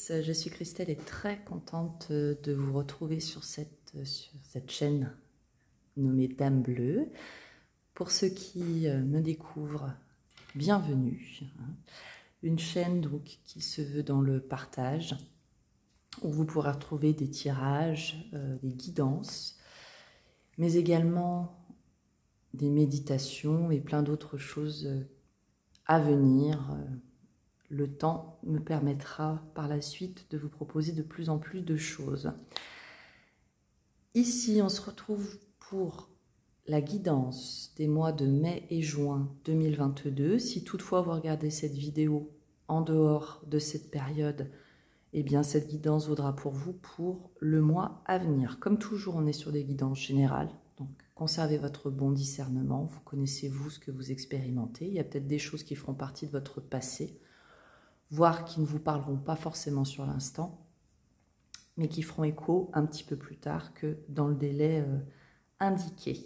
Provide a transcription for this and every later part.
tous, je suis Christelle et très contente de vous retrouver sur cette chaîne nommée Dame Bleue. Pour ceux qui me découvrent, bienvenue. Une chaîne donc qui se veut dans le partage, où vous pourrez retrouver des tirages, des guidances, mais également des méditations et plein d'autres choses à venir. Le temps me permettra par la suite de vous proposer de plus en plus de choses. Ici, on se retrouve pour la guidance des mois de mai et juin 2022. Si toutefois vous regardez cette vidéo en dehors de cette période, eh bien cette guidance vaudra pour vous pour le mois à venir. Comme toujours, on est sur des guidances générales. Donc, conservez votre bon discernement. Vous connaissez, vous, ce que vous expérimentez. Il y a peut-être des choses qui feront partie de votre passé, voire qui ne vous parleront pas forcément sur l'instant, mais qui feront écho un petit peu plus tard que dans le délai indiqué.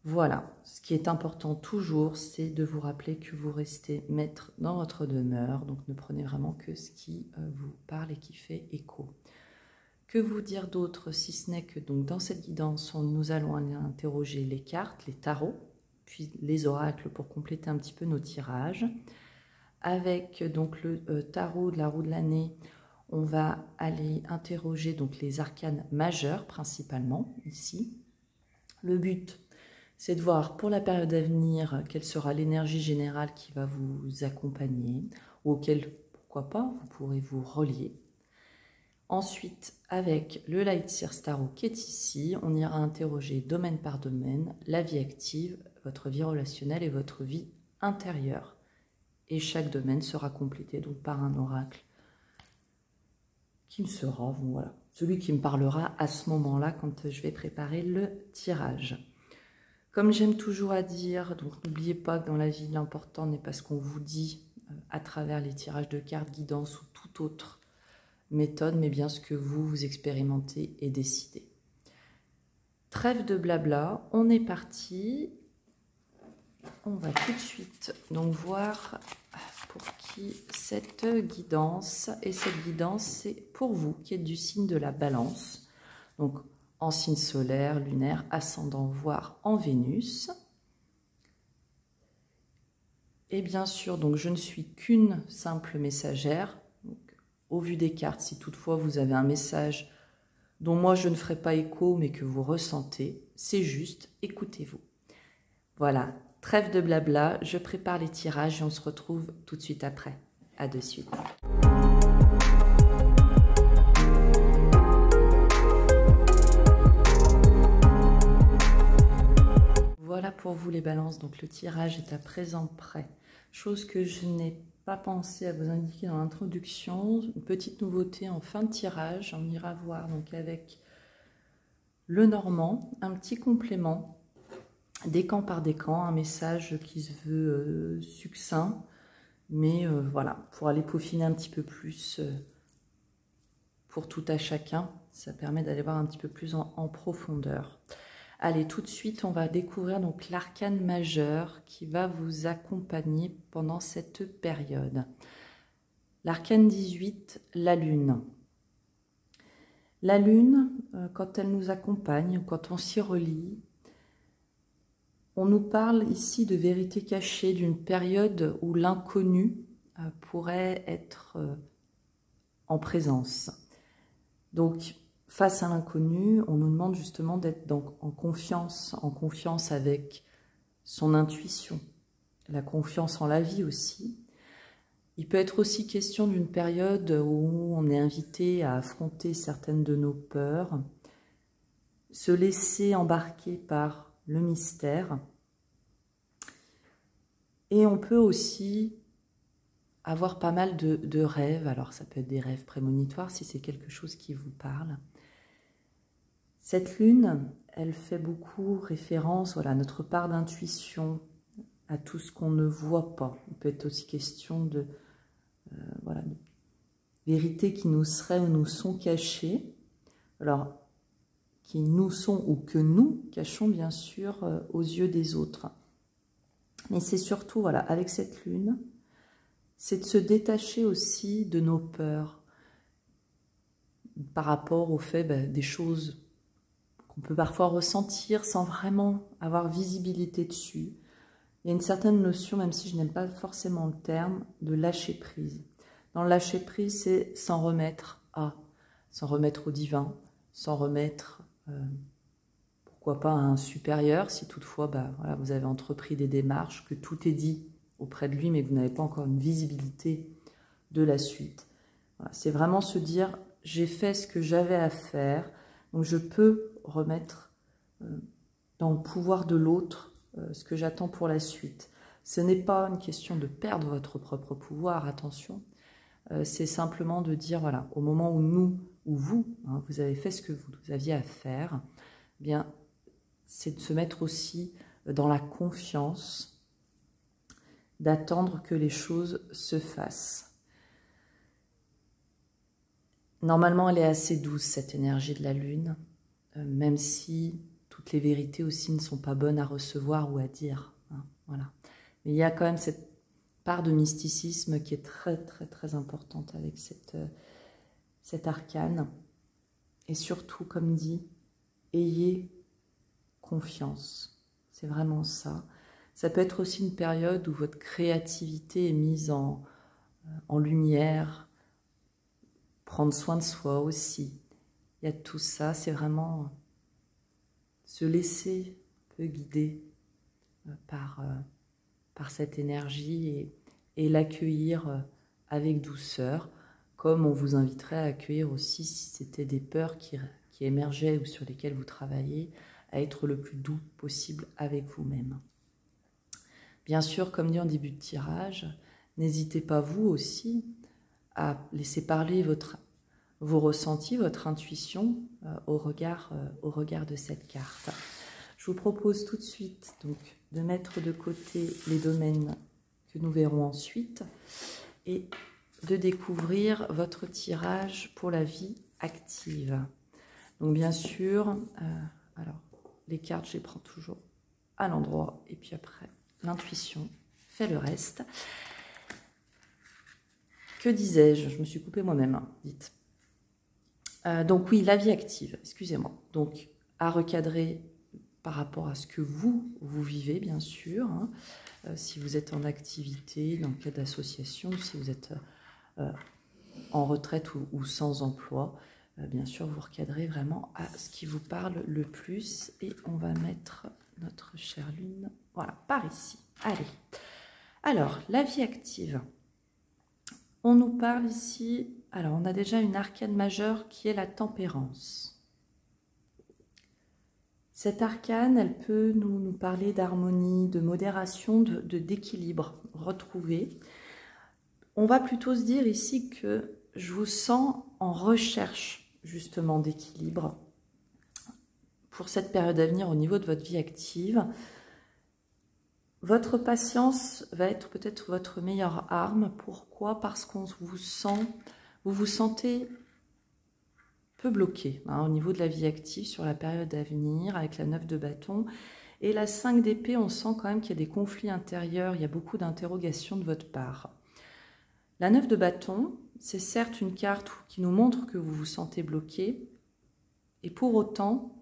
Voilà, ce qui est important toujours, c'est de vous rappeler que vous restez maître dans votre demeure, donc ne prenez vraiment que ce qui vous parle et qui fait écho. Que vous dire d'autre, si ce n'est que donc dans cette guidance, nous allons aller interroger les cartes, les tarots, puis les oracles pour compléter un petit peu nos tirages. Avec donc le tarot de la roue de l'année, on va aller interroger donc les arcanes majeurs principalement ici. Le but, c'est de voir pour la période à venir quelle sera l'énergie générale qui va vous accompagner, ou auquel, pourquoi pas, vous pourrez vous relier. Ensuite, avec le Light Seers Tarot qui est ici, on ira interroger domaine par domaine, la vie active, votre vie relationnelle et votre vie intérieure. Et chaque domaine sera complété donc par un oracle qui me sera, voilà, celui qui me parlera à ce moment-là quand je vais préparer le tirage. Comme j'aime toujours à dire, donc n'oubliez pas que dans la vie, l'important n'est pas ce qu'on vous dit à travers les tirages de cartes, guidance ou toute autre méthode, mais bien ce que vous expérimentez et décidez. Trêve de blabla, on est parti. On va tout de suite donc voir pour qui cette guidance. Et cette guidance, c'est pour vous qui êtes du signe de la Balance. Donc en signe solaire, lunaire, ascendant, voire en Vénus. Et bien sûr, donc je ne suis qu'une simple messagère. Donc, au vu des cartes, si toutefois vous avez un message dont moi je ne ferai pas écho, mais que vous ressentez, c'est juste, écoutez-vous. Voilà. Trêve de blabla, je prépare les tirages et on se retrouve tout de suite après. À de suite. Voilà pour vous les balances, donc le tirage est à présent prêt. Chose que je n'ai pas pensé à vous indiquer dans l'introduction, une petite nouveauté en fin de tirage, on ira voir donc avec le Normand, un petit complément. Décan par décan, un message qui se veut succinct, mais voilà, pour aller peaufiner un petit peu plus pour tout à chacun, ça permet d'aller voir un petit peu plus en profondeur. Allez, tout de suite, on va découvrir donc l'arcane majeur qui va vous accompagner pendant cette période. L'arcane 18, la Lune. La Lune, quand elle nous accompagne, quand on s'y relie, on nous parle ici de vérité cachée, d'une période où l'inconnu pourrait être en présence. Donc, face à l'inconnu, on nous demande justement d'être en confiance avec son intuition, la confiance en la vie aussi. Il peut être aussi question d'une période où on est invité à affronter certaines de nos peurs, se laisser embarquer par le mystère. Et on peut aussi avoir pas mal de rêves. Alors ça peut être des rêves prémonitoires si c'est quelque chose qui vous parle. Cette lune, elle fait beaucoup référence, voilà, à notre part d'intuition, à tout ce qu'on ne voit pas. Il peut être aussi question de, voilà, de vérités qui nous seraient ou nous sont cachées. Alors, qui nous sont ou que nous cachons bien sûr aux yeux des autres. Mais c'est surtout, voilà, avec cette lune, c'est de se détacher aussi de nos peurs. par rapport au fait des choses qu'on peut parfois ressentir sans vraiment avoir visibilité dessus. Il y a une certaine notion, même si je n'aime pas forcément le terme, de lâcher prise. Dans le lâcher prise, c'est s'en remettre au divin, s'en remettre, pourquoi pas à un supérieur, si toutefois voilà, vous avez entrepris des démarches, que tout est dit auprès de lui, mais que vous n'avez pas encore une visibilité de la suite. Voilà, c'est vraiment se dire, j'ai fait ce que j'avais à faire, donc je peux remettre dans le pouvoir de l'autre ce que j'attends pour la suite. Ce n'est pas une question de perdre votre propre pouvoir, attention, c'est simplement de dire, voilà, au moment où vous, vous avez fait ce que vous aviez à faire, eh bien, c'est de se mettre aussi dans la confiance, d'attendre que les choses se fassent. Normalement, elle est assez douce, cette énergie de la Lune, même si toutes les vérités aussi ne sont pas bonnes à recevoir ou à dire. Voilà. Mais il y a quand même cette part de mysticisme qui est très, très, très importante avec cet arcane. Et surtout, comme dit, ayez confiance. C'est vraiment ça. Ça peut être aussi une période où votre créativité est mise en lumière, prendre soin de soi aussi. Il y a tout ça, c'est vraiment se laisser un peu guider par cette énergie et l'accueillir avec douceur, comme on vous inviterait à accueillir aussi, si c'était des peurs qui émergeaient ou sur lesquelles vous travaillez, à être le plus doux possible avec vous-même. Bien sûr, comme dit en début de tirage, n'hésitez pas vous aussi à laisser parler vos ressentis, votre intuition au regard de cette carte. Je vous propose tout de suite donc, de mettre de côté les domaines que nous verrons ensuite et de découvrir votre tirage pour la vie active. Donc bien sûr, alors les cartes, je les prends toujours à l'endroit et puis après, l'intuition fait le reste. Que disais-je? Je me suis coupée moi-même, dites. Donc oui, la vie active, excusez-moi. Donc à recadrer par rapport à ce que vous vivez, bien sûr. Si vous êtes en activité, dans le cadre d'association, si vous êtes en retraite ou sans emploi, bien sûr, vous recadrez vraiment à ce qui vous parle le plus. Et on va mettre notre chère Lune, voilà, par ici. Allez. Alors, la vie active. On nous parle ici, alors on a déjà une arcane majeure qui est la tempérance. Cette arcane, elle peut nous parler d'harmonie, de modération, d'équilibre retrouvé. On va plutôt se dire ici que je vous sens en recherche justement d'équilibre pour cette période à venir au niveau de votre vie active. Votre patience va être peut-être votre meilleure arme. Pourquoi? Parce qu'on vous sent, vous vous sentez peu bloqué au niveau de la vie active sur la période à venir avec la 9 de bâton. Et la 5 d'épée, on sent quand même qu'il y a des conflits intérieurs, il y a beaucoup d'interrogations de votre part. La 9 de bâton, c'est certes une carte qui nous montre que vous vous sentez bloqué, et pour autant,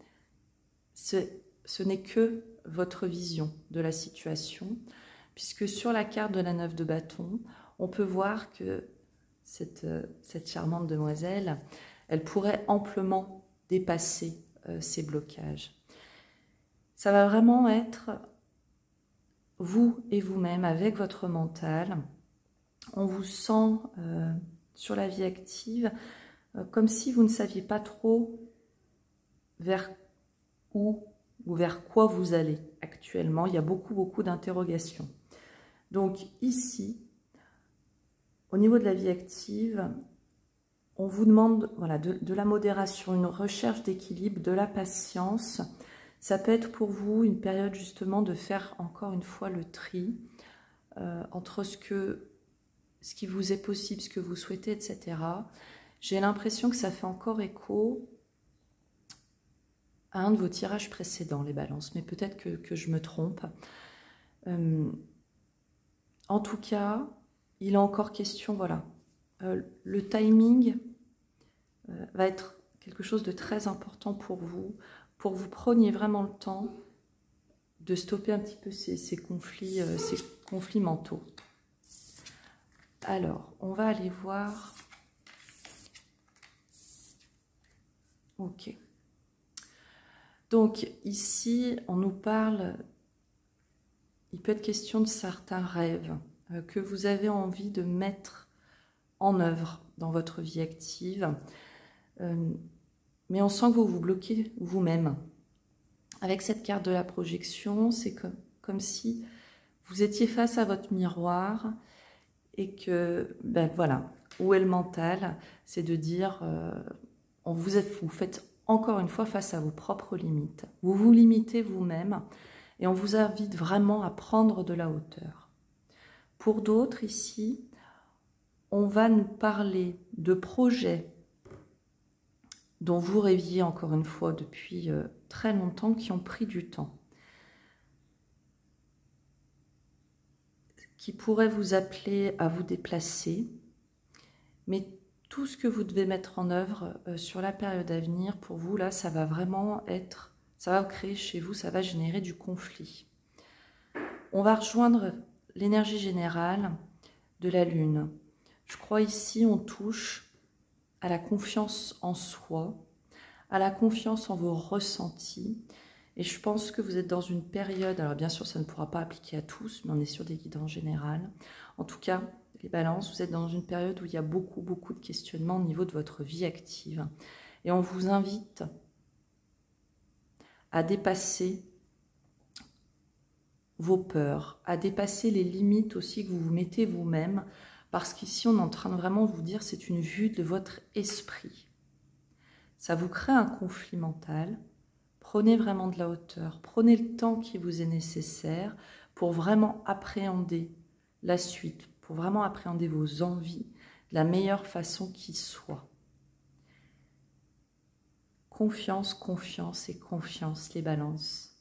ce n'est que votre vision de la situation, puisque sur la carte de la 9 de bâton, on peut voir que cette charmante demoiselle, elle pourrait amplement dépasser ces blocages. Ça va vraiment être vous et vous-même avec votre mental. On vous sent sur la vie active comme si vous ne saviez pas trop vers où ou vers quoi vous allez actuellement. Il y a beaucoup d'interrogations. Donc ici, au niveau de la vie active, on vous demande voilà, de la modération, une recherche d'équilibre, de la patience. Ça peut être pour vous une période justement de faire encore une fois le tri entre ce qui vous est possible, ce que vous souhaitez, etc. J'ai l'impression que ça fait encore écho à un de vos tirages précédents, les balances, mais peut-être que je me trompe. En tout cas, il est encore question, voilà, le timing va être quelque chose de très important pour que vous preniez vraiment le temps de stopper un petit peu ces conflits mentaux. Alors, on va aller voir. Ok. Donc, ici, on nous parle, il peut être question de certains rêves que vous avez envie de mettre en œuvre dans votre vie active. Mais on sent que vous vous bloquez vous-même. Avec cette carte de la projection, c'est comme si vous étiez face à votre miroir et que, ben voilà, où est le mental? C'est de dire, vous faites encore une fois face à vos propres limites. Vous vous limitez vous-même et on vous invite vraiment à prendre de la hauteur. Pour d'autres ici, on va nous parler de projets dont vous rêviez encore une fois depuis très longtemps, qui ont pris du temps, qui pourraient vous appeler à vous déplacer, mais tout ce que vous devez mettre en œuvre sur la période à venir, pour vous, là, ça va vraiment être, ça va créer chez vous, ça va générer du conflit. On va rejoindre l'énergie générale de la Lune. Je crois ici, on touche à la confiance en soi, à la confiance en vos ressentis. Et je pense que vous êtes dans une période, alors bien sûr ça ne pourra pas appliquer à tous, mais on est sur des guidances générales. En tout cas, les balances, vous êtes dans une période où il y a beaucoup de questionnements au niveau de votre vie active. Et on vous invite à dépasser vos peurs, à dépasser les limites aussi que vous vous mettez vous-même, parce qu'ici on est en train de vraiment vous dire c'est une vue de votre esprit. Ça vous crée un conflit mental. Prenez vraiment de la hauteur, prenez le temps qui vous est nécessaire pour vraiment appréhender la suite, pour vraiment appréhender vos envies de la meilleure façon qui soit. Confiance, confiance et confiance, les balances.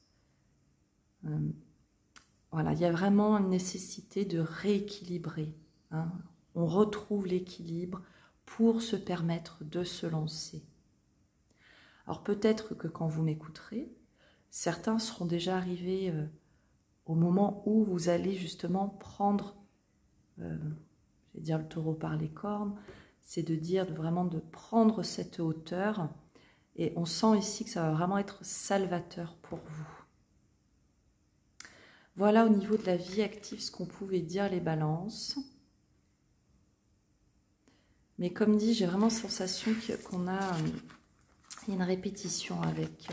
Voilà, il y a vraiment une nécessité de rééquilibrer. Hein. On retrouve l'équilibre pour se permettre de se lancer. Alors peut-être que quand vous m'écouterez, certains seront déjà arrivés au moment où vous allez justement prendre, je vais dire le taureau par les cornes, c'est de dire vraiment de prendre cette hauteur, et on sent ici que ça va vraiment être salvateur pour vous. Voilà au niveau de la vie active ce qu'on pouvait dire les balances. Mais comme dit, j'ai vraiment sensation qu'on a une répétition avec...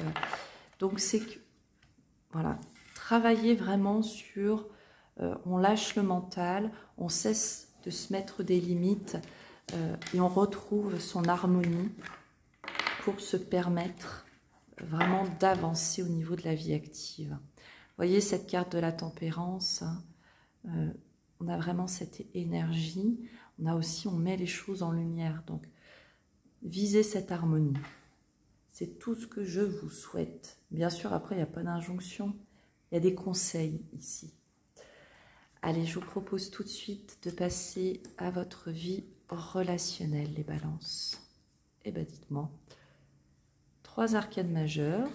donc c'est que, voilà, travailler vraiment sur... on lâche le mental, on cesse de se mettre des limites et on retrouve son harmonie pour se permettre vraiment d'avancer au niveau de la vie active. Vous voyez cette carte de la tempérance, hein, on a vraiment cette énergie, on met les choses en lumière, donc visez cette harmonie. C'est tout ce que je vous souhaite. Bien sûr, après, il n'y a pas d'injonction, il y a des conseils ici. Allez, je vous propose tout de suite de passer à votre vie relationnelle, les balances. Eh bien, dites-moi. 3 arcanes majeures.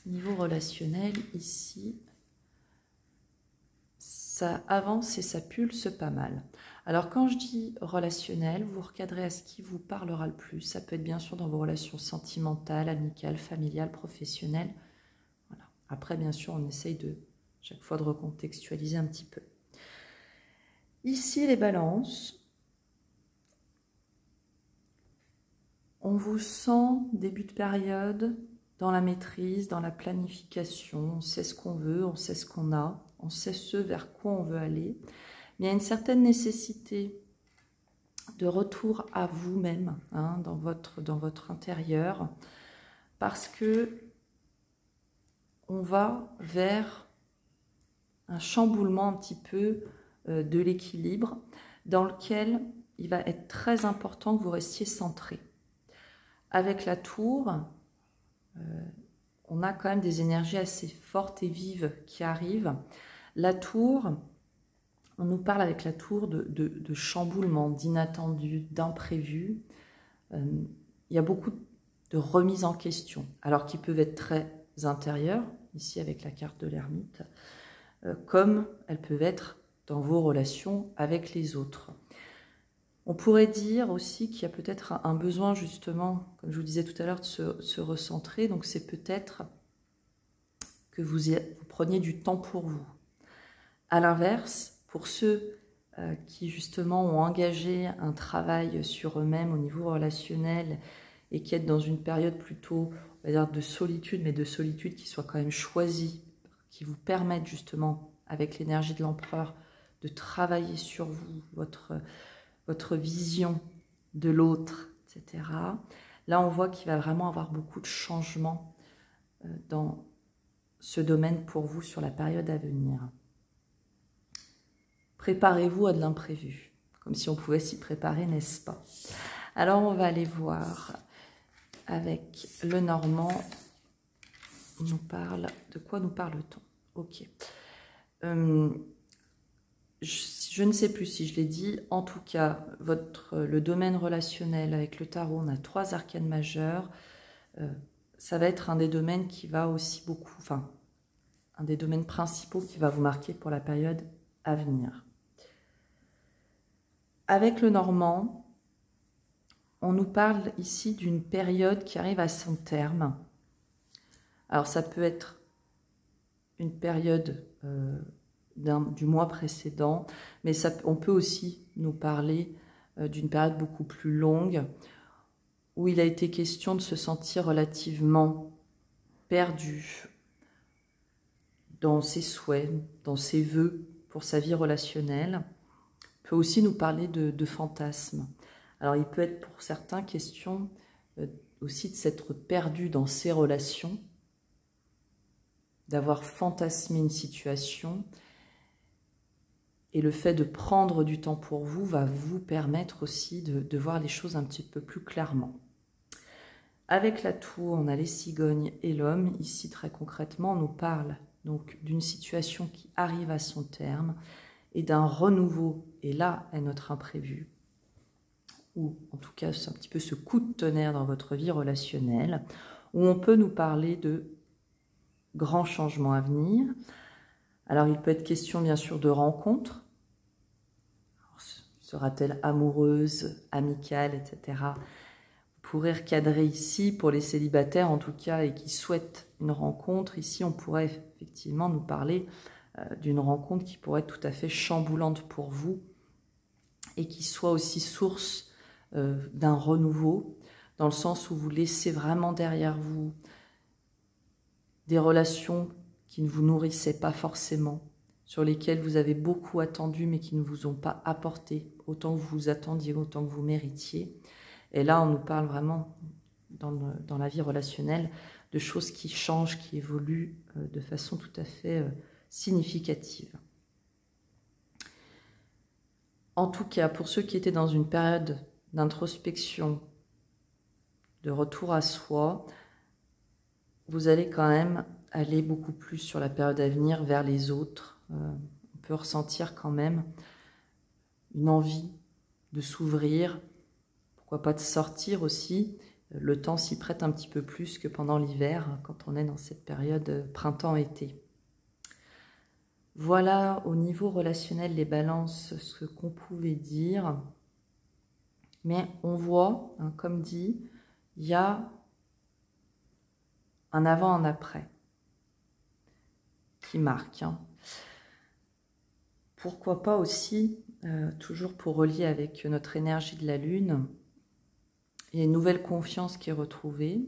Niveau relationnel, ici, ça avance et ça pulse pas mal. Alors, quand je dis relationnel, vous recadrez à ce qui vous parlera le plus. Ça peut être bien sûr dans vos relations sentimentales, amicales, familiales, professionnelles. Voilà. Après, bien sûr, on essaye de chaque fois de recontextualiser un petit peu. Ici, les balances, on vous sent début de période dans la maîtrise, dans la planification. On sait ce qu'on veut, on sait ce qu'on a, on sait ce vers quoi on veut aller. Mais il y a une certaine nécessité de retour à vous-même, hein, dans votre intérieur, parce que on va vers un chamboulement un petit peu de l'équilibre, dans lequel il va être très important que vous restiez centré. Avec la tour, on a quand même des énergies assez fortes et vives qui arrivent. La tour, on nous parle avec la tour de chamboulement, d'inattendu, d'imprévu. Il y a beaucoup de remises en question, alors qui peuvent être très intérieures, ici avec la carte de l'ermite, comme elles peuvent être dans vos relations avec les autres. On pourrait dire aussi qu'il y a peut-être un besoin justement, comme je vous disais tout à l'heure, de se recentrer. Donc c'est peut-être que vous preniez du temps pour vous. À l'inverse, pour ceux qui justement ont engagé un travail sur eux-mêmes au niveau relationnel et qui est dans une période plutôt, on va dire, de solitude, mais de solitude qui soit quand même choisie, qui vous permette justement, avec l'énergie de l'empereur, de travailler sur vous, votre vision de l'autre, etc. Là, on voit qu'il va vraiment avoir beaucoup de changements dans ce domaine pour vous sur la période à venir. Préparez-vous à de l'imprévu, comme si on pouvait s'y préparer, n'est-ce pas? Alors, on va aller voir avec le Normand. De quoi nous parle-t-on? Ok. Je ne sais plus si je l'ai dit. En tout cas, le domaine relationnel avec le tarot, on a 3 arcanes majeures. Ça va être un des domaines qui va aussi beaucoup, enfin, un des domaines principaux qui va vous marquer pour la période à venir. Avec le Normand, on nous parle ici d'une période qui arrive à son terme. Alors, ça peut être une période du mois précédent, mais on peut aussi nous parler d'une période beaucoup plus longue, où il a été question de se sentir relativement perdu dans ses souhaits, dans ses vœux pour sa vie relationnelle. Il peut aussi nous parler de fantasmes. Alors, il peut être pour certains question aussi de s'être perdu dans ses relations, d'avoir fantasmé une situation. Et le fait de prendre du temps pour vous va vous permettre aussi de voir les choses un petit peu plus clairement. Avec la tour, on a les cigognes et l'homme. Ici, très concrètement, on nous parle donc d'une situation qui arrive à son terme et d'un renouveau. Et là est notre imprévu. Ou en tout cas, c'est un petit peu ce coup de tonnerre dans votre vie relationnelle, où on peut nous parler de grands changements à venir. Alors, il peut être question, bien sûr, de rencontres. Sera-t-elle amoureuse, amicale, etc. Vous pourrez recadrer ici, pour les célibataires en tout cas, et qui souhaitent une rencontre. Ici, on pourrait effectivement nous parler d'une rencontre qui pourrait être tout à fait chamboulante pour vous et qui soit aussi source d'un renouveau, dans le sens où vous laissez vraiment derrière vous des relations qui ne vous nourrissaient pas forcément, sur lesquelles vous avez beaucoup attendu mais qui ne vous ont pas apporté autant que vous attendiez, autant que vous méritiez. Et là, on nous parle vraiment, dans la vie relationnelle, de choses qui changent, qui évoluent de façon tout à fait significative. En tout cas, pour ceux qui étaient dans une période d'introspection, de retour à soi, vous allez quand même aller beaucoup plus sur la période à venir vers les autres. On peut ressentir quand même une envie de s'ouvrir, pourquoi pas de sortir aussi. Le temps s'y prête un petit peu plus que pendant l'hiver, quand on est dans cette période printemps-été. Voilà au niveau relationnel les balances, ce qu'on pouvait dire. Mais on voit, hein, comme dit, il y a un avant, un après qui marque. Hein. Pourquoi pas aussi, toujours pour relier avec notre énergie de la Lune, il y a une nouvelle confiance qui est retrouvée,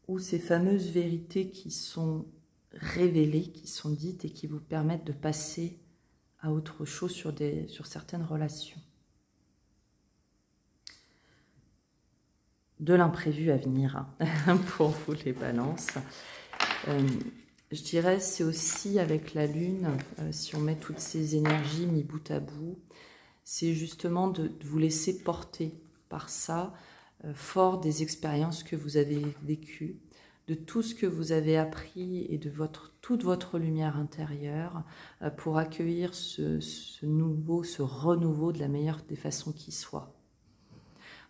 où ces fameuses vérités qui sont révélées, qui sont dites et qui vous permettent de passer à autre chose sur certaines relations. De l'imprévu à venir hein, pour vous les balances. Je dirais c'est aussi avec la Lune, si on met toutes ces énergies mis bout à bout, c'est justement de vous laisser porter par ça, fort des expériences que vous avez vécues, de tout ce que vous avez appris et de toute votre lumière intérieure pour accueillir ce renouveau de la meilleure des façons qui soit.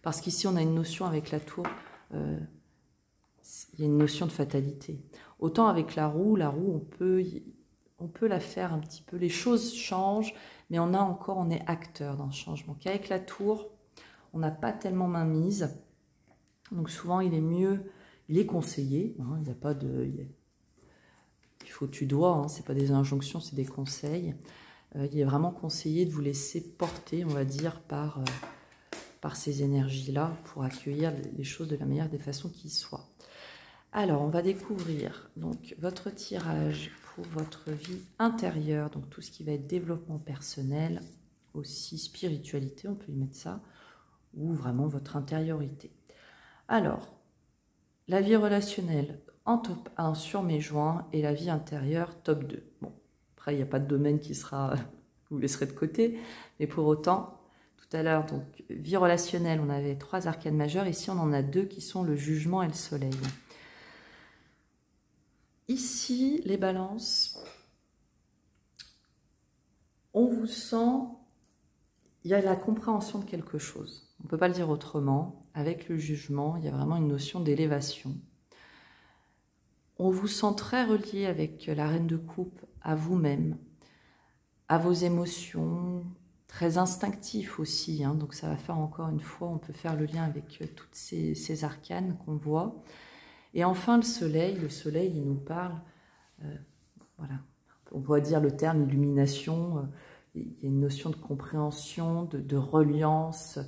Parce qu'ici, on a une notion avec la tour, il y a une notion de fatalité. Autant avec la roue, on peut la faire un petit peu, les choses changent, mais on est acteur dans le changement. Qu'avec la tour, on n'a pas tellement main mise, donc souvent il est conseillé, hein, il n'y a pas de... Il faut tu dois, hein, c'est pas des injonctions, c'est des conseils. Il est vraiment conseillé de vous laisser porter, on va dire, par ces énergies-là, pour accueillir les choses de la meilleure des façons qui soient. Alors, on va découvrir donc votre tirage pour votre vie intérieure, donc tout ce qui va être développement personnel, aussi spiritualité, on peut y mettre ça, ou vraiment votre intériorité. Alors, la vie relationnelle en top 1 sur mes joints et la vie intérieure top 2. Bon, après, il n'y a pas de domaine qui sera, vous laisserez de côté, mais pour autant, tout à l'heure, donc vie relationnelle, on avait 3 arcanes majeures, ici on en a 2 qui sont le jugement et le soleil. Ici, les balances, on vous sent, il y a la compréhension de quelque chose. On ne peut pas le dire autrement. Avec le jugement, il y a vraiment une notion d'élévation. On vous sent très relié avec la reine de coupe à vous-même, à vos émotions, très instinctif aussi. Hein, donc ça va faire encore une fois, on peut faire le lien avec toutes ces arcanes qu'on voit. Et enfin, le soleil, il nous parle, voilà, on pourrait dire le terme illumination, il y a une notion de compréhension, de reliance.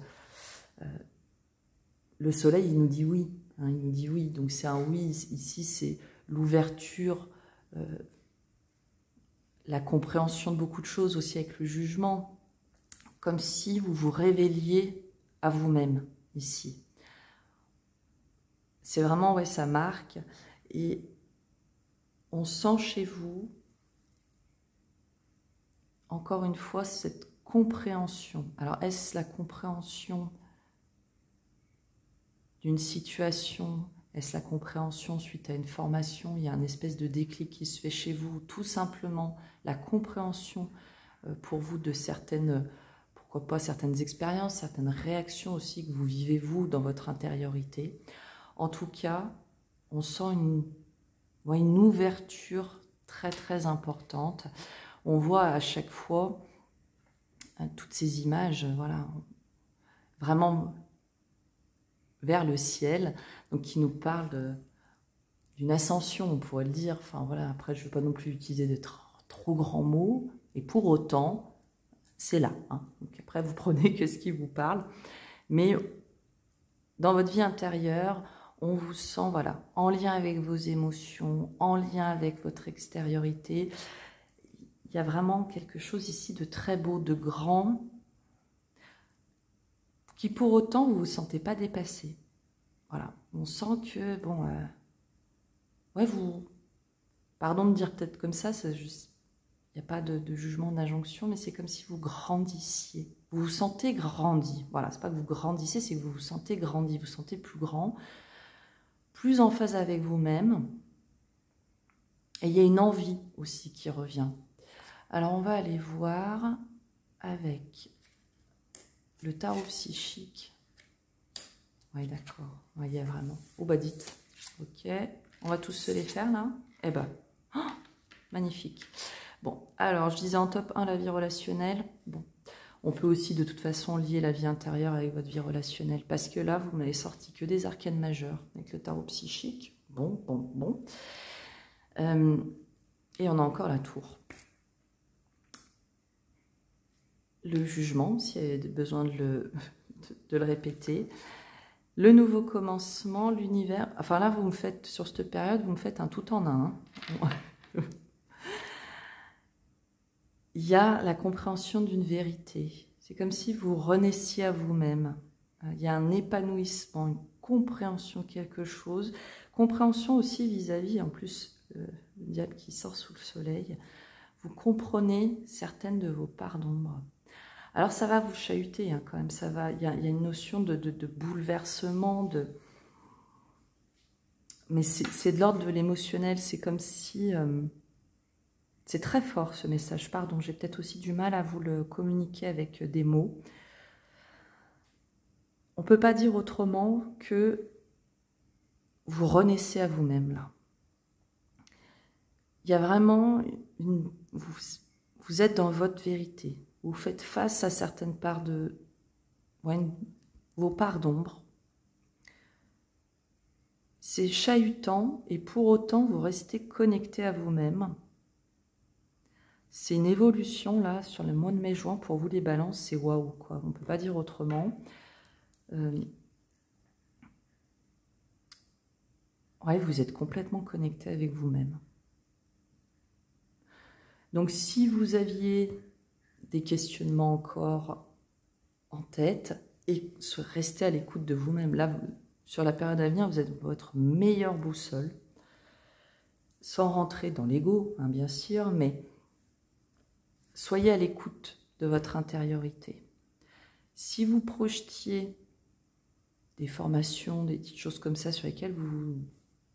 Le soleil, il nous dit oui, hein, il nous dit oui, donc c'est un oui, ici c'est l'ouverture, la compréhension de beaucoup de choses aussi avec le jugement, comme si vous vous révéliez à vous-même ici. C'est vraiment, ouais, ça marque, et on sent chez vous, encore une fois, cette compréhension. Alors, est-ce la compréhension d'une situation? Est-ce la compréhension suite à une formation? Il y a un espèce de déclic qui se fait chez vous. Tout simplement, la compréhension pour vous de certaines, pourquoi pas certaines expériences, certaines réactions aussi que vous vivez vous dans votre intériorité. En tout cas, on sent une ouverture très très importante. On voit à chaque fois toutes ces images, voilà, vraiment vers le ciel, donc qui nous parlent d'une ascension, on pourrait le dire. Enfin voilà, après je ne veux pas non plus utiliser de trop grands mots, et pour autant, c'est là. Hein. Donc après vous prenez que ce qui vous parle, mais dans votre vie intérieure, on vous sent, voilà, en lien avec vos émotions, en lien avec votre extériorité. Il y a vraiment quelque chose ici de très beau, de grand, qui pour autant, vous ne vous sentez pas dépassé. Voilà, on sent que, bon, ouais, pardon de dire peut-être comme ça, il n'y a pas de jugement, d'injonction, mais c'est comme si vous grandissiez. Vous vous sentez grandi. Voilà, c'est pas que vous grandissez, c'est que vous vous sentez grandi, vous vous sentez plus grand, plus en phase avec vous-même. Et il y a une envie aussi qui revient. Alors, on va aller voir avec le tarot psychique. Oui, d'accord. Ouais, il y a vraiment. Oh, bah dites. Ok. On va tous se les faire, là. Eh ben. Oh, magnifique. Bon, alors, je disais en top 1, la vie relationnelle. Bon, on peut aussi, de toute façon, lier la vie intérieure avec votre vie relationnelle. Parce que là, vous m'avez sorti que des arcanes majeures avec le tarot psychique. Bon. Et on a encore la tour. Le jugement, s'il y a besoin de le répéter. Le nouveau commencement, l'univers. Enfin là, vous me faites, sur cette période, vous me faites un tout en un. Hein. Il y a la compréhension d'une vérité. C'est comme si vous renaissiez à vous-même. Il y a un épanouissement, une compréhension de quelque chose. Compréhension aussi vis-à-vis, en plus, le diable qui sort sous le soleil. Vous comprenez certaines de vos parts d'ombre. Alors ça va vous chahuter, hein, quand même. Ça va. Il y a une notion de bouleversement, mais c'est de l'ordre de l'émotionnel. C'est comme si... c'est très fort ce message, pardon, j'ai peut-être aussi du mal à vous le communiquer avec des mots. ne peut pas dire autrement que vous renaissez à vous-même là. Il y a vraiment vous êtes dans votre vérité. Vous faites face à certaines parts de vos parts d'ombre. C'est chahutant et pour autant vous restez connecté à vous-même. C'est une évolution là sur le mois de mai-juin pour vous les balances, c'est waouh quoi. On ne peut pas dire autrement. Ouais, vous êtes complètement connecté avec vous-même. Donc si vous aviez des questionnements encore en tête, et restez à l'écoute de vous-même. Là, sur la période à venir, vous êtes votre meilleure boussole, sans rentrer dans l'ego, hein, bien sûr, mais soyez à l'écoute de votre intériorité. Si vous projetiez des formations, des petites choses comme ça sur lesquelles vous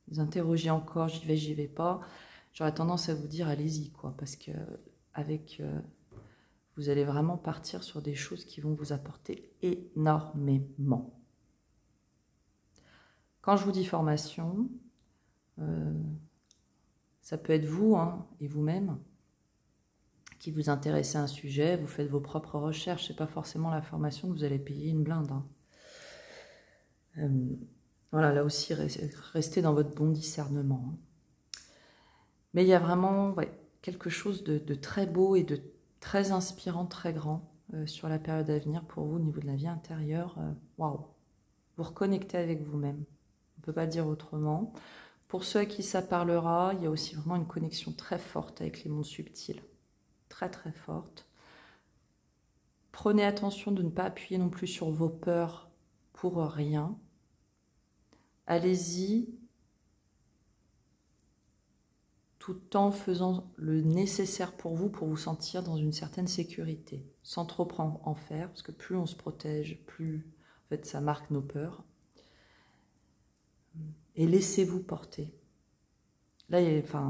vous interrogez encore, j'y vais pas, j'aurais tendance à vous dire allez-y, quoi, parce que vous allez vraiment partir sur des choses qui vont vous apporter énormément. Quand je vous dis formation, ça peut être vous hein, et vous-même qui vous intéressez à un sujet, vous faites vos propres recherches, c'est pas forcément la formation que vous allez payer une blinde. Hein. Voilà, là aussi, restez dans votre bon discernement. Hein. Mais il y a vraiment quelque chose de très beau et de très inspirant, très grand sur la période à venir pour vous au niveau de la vie intérieure. Waouh! Vous reconnectez avec vous-même. On ne peut pas dire autrement. Pour ceux à qui ça parlera, il y a aussi vraiment une connexion très forte avec les mondes subtils. Très très forte. Prenez attention de ne pas appuyer non plus sur vos peurs pour rien. Allez-y tout en faisant le nécessaire pour vous sentir dans une certaine sécurité, sans trop en faire, parce que plus on se protège, plus en fait, ça marque nos peurs. Et laissez-vous porter. Là,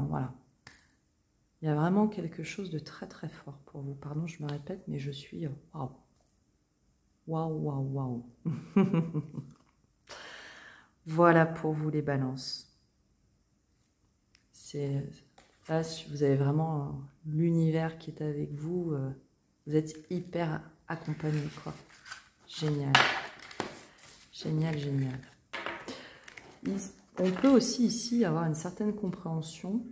voilà. Il y a vraiment quelque chose de très très fort pour vous. Pardon, je me répète, mais je suis waouh. Waouh, waouh, waouh. Voilà pour vous les balances. Là, vous avez vraiment l'univers qui est avec vous. Vous êtes hyper accompagné, quoi. Génial. Génial, génial. On peut aussi ici avoir une certaine compréhension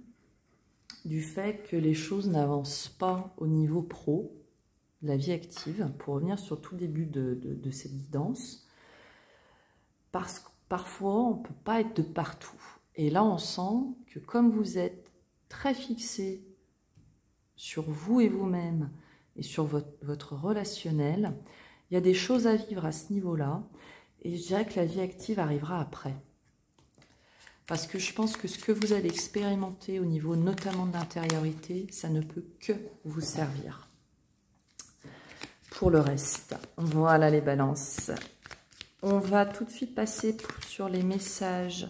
du fait que les choses n'avancent pas au niveau pro, de la vie active, pour revenir sur tout début de cette guidance, parce que parfois on ne peut pas être de partout. Et là on sent que comme vous êtes très fixé sur vous et vous-même et sur votre relationnel, il y a des choses à vivre à ce niveau-là, et je dirais que la vie active arrivera après. Parce que je pense que ce que vous allez expérimenter au niveau notamment de l'intériorité, ça ne peut que vous servir. Pour le reste, voilà les balances. On va tout de suite passer sur les messages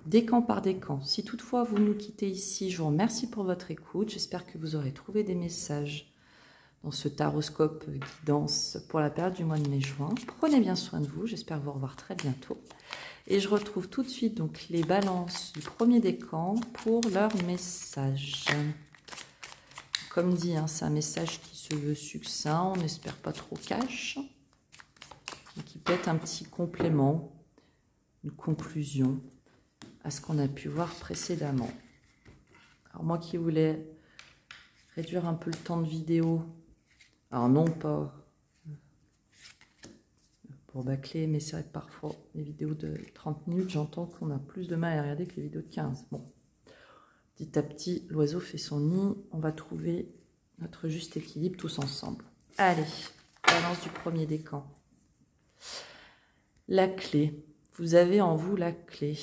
décan par décan. Si toutefois vous nous quittez ici, je vous remercie pour votre écoute. J'espère que vous aurez trouvé des messages dans ce taroscope guidance pour la période du mois de mai-juin. Prenez bien soin de vous, j'espère vous revoir très bientôt. Et je retrouve tout de suite donc les balances du premier décan pour leur message. Comme dit, hein, c'est un message qui se veut succinct, on n'espère pas trop cash, et qui peut être un petit complément, une conclusion à ce qu'on a pu voir précédemment. Alors moi qui voulais réduire un peu le temps de vidéo, alors non pas pour bâcler, mais c'est vrai que parfois les vidéos de 30 minutes, j'entends qu'on a plus de mal à regarder que les vidéos de 15. Bon, petit à petit, l'oiseau fait son nid, on va trouver notre juste équilibre tous ensemble. Allez, balance du premier décan. La clé, vous avez en vous la clé.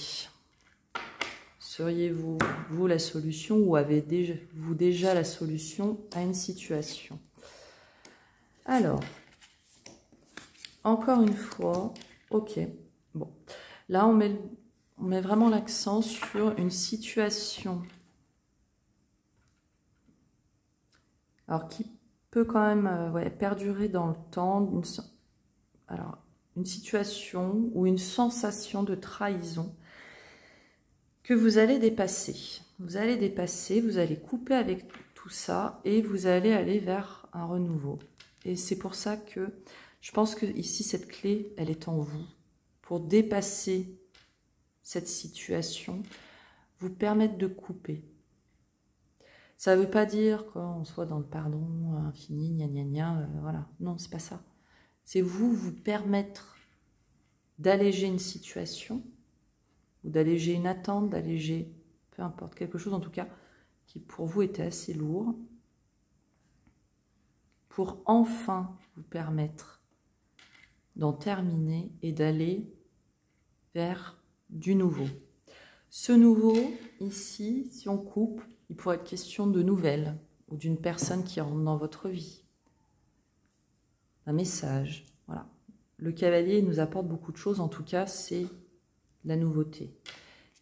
Seriez-vous la solution ou avez-vous déjà la solution à une situation? Alors, encore une fois, ok, bon, là on met vraiment l'accent sur une situation, alors qui peut quand même perdurer dans le temps. Alors, une situation ou une sensation de trahison que vous allez dépasser. Vous allez dépasser, vous allez couper avec tout ça et vous allez aller vers un renouveau. Et c'est pour ça que je pense que ici, cette clé, elle est en vous. Pour dépasser cette situation, vous permettre de couper. Ça ne veut pas dire qu'on soit dans le pardon infini, gna gna gna, voilà. Non, c'est pas ça. C'est vous permettre d'alléger une situation, ou d'alléger une attente, d'alléger, peu importe, quelque chose en tout cas, qui pour vous était assez lourd, pour enfin vous permettre d'en terminer et d'aller vers du nouveau. Ce nouveau, ici, si on coupe, il pourrait être question de nouvelles ou d'une personne qui rentre dans votre vie. Un message, voilà. Le cavalier nous apporte beaucoup de choses, en tout cas, c'est la nouveauté.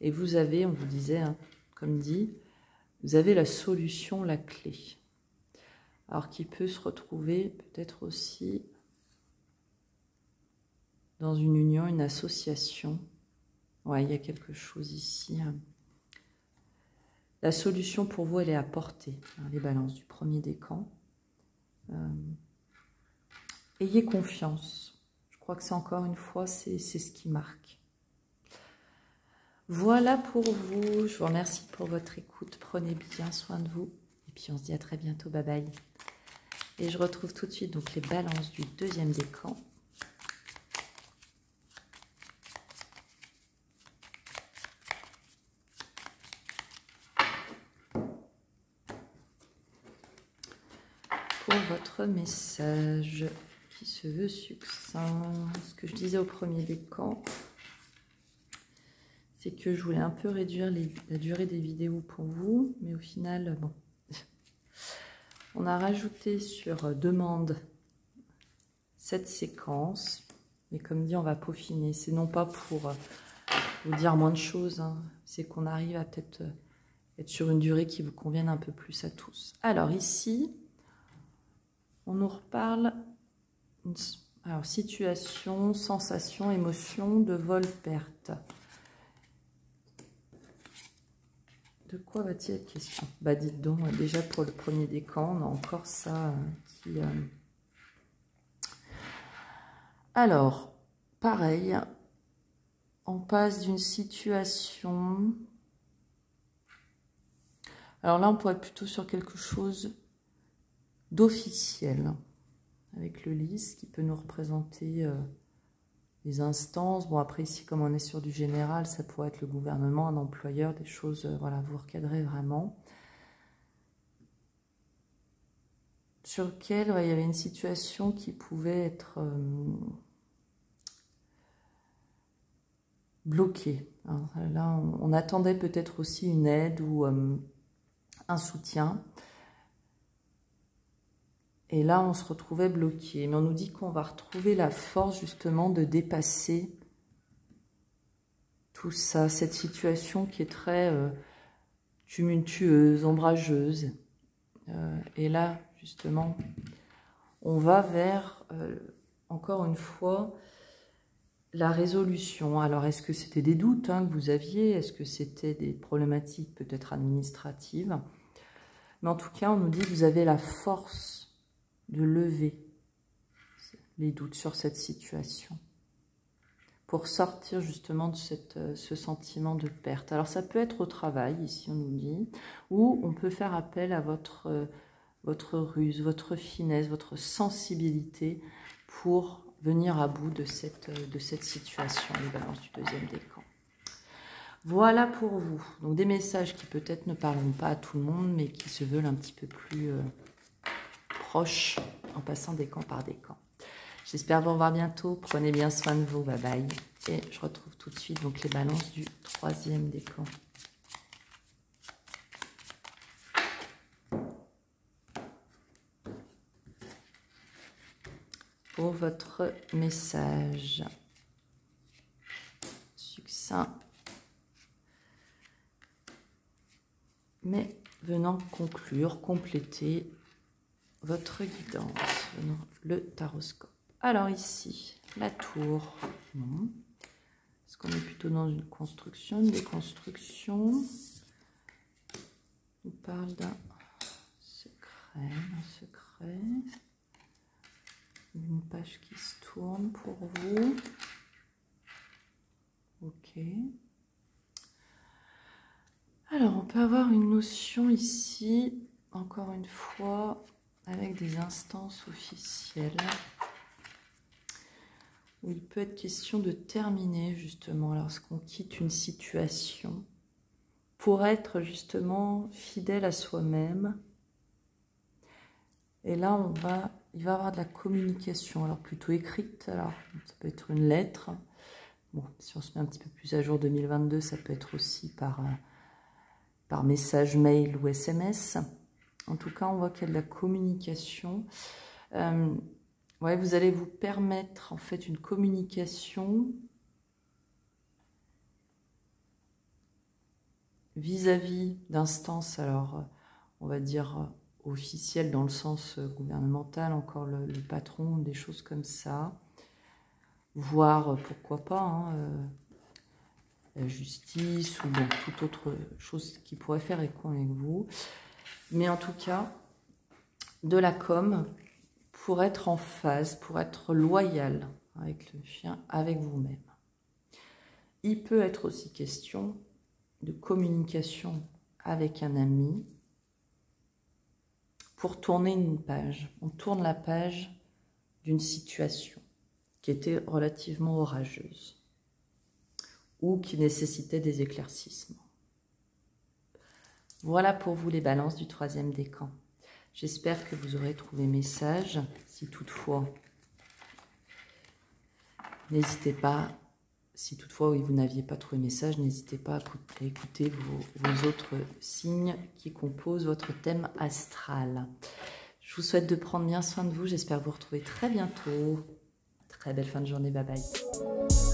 Et vous avez, on vous disait, hein, comme dit, vous avez la solution, la clé. Alors qui peut se retrouver peut-être aussi dans une union, une association. Ouais, il y a quelque chose ici. La solution pour vous, elle est à portée. Hein, les balances du premier décan. Ayez confiance. Je crois que c'est encore une fois, c'est ce qui marque. Voilà pour vous. Je vous remercie pour votre écoute. Prenez bien soin de vous. Et puis on se dit à très bientôt. Bye bye. Et je retrouve tout de suite donc les balances du deuxième décan. Pour votre message qui se veut succinct. Ce que je disais au premier décan, c'est que je voulais un peu réduire la durée des vidéos pour vous, mais au final, bon, on a rajouté sur demande cette séquence, mais comme dit, on va peaufiner. C'est non pas pour vous dire moins de choses, hein, c'est qu'on arrive à peut-être être sur une durée qui vous convienne un peu plus à tous. Alors ici, on nous reparle, alors situation, sensation, émotion de vol-perte. De quoi va-t-il être question? Bah dites donc, déjà pour le premier décan, on a encore ça qui... Alors, pareil, on passe d'une situation... Alors là, on pourrait être plutôt sur quelque chose d'officiel, avec le lys qui peut nous représenter les instances. Bon, après ici, comme on est sur du général, ça pourrait être le gouvernement, un employeur, des choses, voilà, vous recadrez vraiment. Sur lequel il y avait une situation qui pouvait être bloquée. Hein. Là, on attendait peut-être aussi une aide ou un soutien. Et là, on se retrouvait bloqué. Mais on nous dit qu'on va retrouver la force justement de dépasser tout ça, cette situation qui est très tumultueuse, ombrageuse. Et là, justement, on va vers, encore une fois, la résolution. Alors, est-ce que c'était des doutes que vous aviez? Est-ce que c'était des problématiques peut-être administratives? Mais en tout cas, on nous dit que vous avez la force de lever les doutes sur cette situation pour sortir justement de ce sentiment de perte. Alors, ça peut être au travail, ici on nous dit, ou on peut faire appel à votre ruse, votre finesse, votre sensibilité pour venir à bout de cette situation, les balances du deuxième décan. Voilà pour vous. Donc des messages qui peut-être ne parleront pas à tout le monde, mais qui se veulent un petit peu plus proches en passant décan par décan. J'espère vous revoir bientôt. Prenez bien soin de vous. Bye bye. Et je retrouve tout de suite donc les balances du troisième décan. Pour votre message succinct, mais venant conclure, compléter votre guidance, le taroscope. Alors ici, la tour. Non. Est-ce qu'on est plutôt dans une construction, une déconstruction? On parle d'un secret, une page qui se tourne pour vous. Ok. Alors, on peut avoir une notion ici, encore une fois, avec des instances officielles, où il peut être question de terminer, justement, lorsqu'on quitte une situation, pour être, justement, fidèle à soi-même. Et là, il va y avoir de la communication, alors plutôt écrite, alors ça peut être une lettre. Bon, si on se met un petit peu plus à jour 2022, ça peut être aussi par message mail ou SMS. En tout cas, on voit qu'il y a de la communication. Ouais, vous allez vous permettre en fait une communication vis-à-vis d'instances, alors on va dire officielles dans le sens gouvernemental, encore le patron, des choses comme ça. Voire, pourquoi pas, hein, la justice ou bon, toute autre chose qui pourrait faire écho avec vous. Mais en tout cas, de la com pour être en phase, pour être loyal avec le chien, avec vous-même. Il peut être aussi question de communication avec un ami pour tourner une page. On tourne la page d'une situation qui était relativement orageuse ou qui nécessitait des éclaircissements. Voilà pour vous les balances du 3e décan. J'espère que vous aurez trouvé mes messages. Si toutefois, n'hésitez pas, si toutefois oui, vous n'aviez pas trouvé message, n'hésitez pas à écouter vos autres signes qui composent votre thème astral. Je vous souhaite de prendre bien soin de vous. J'espère vous retrouver très bientôt. Très belle fin de journée. Bye bye.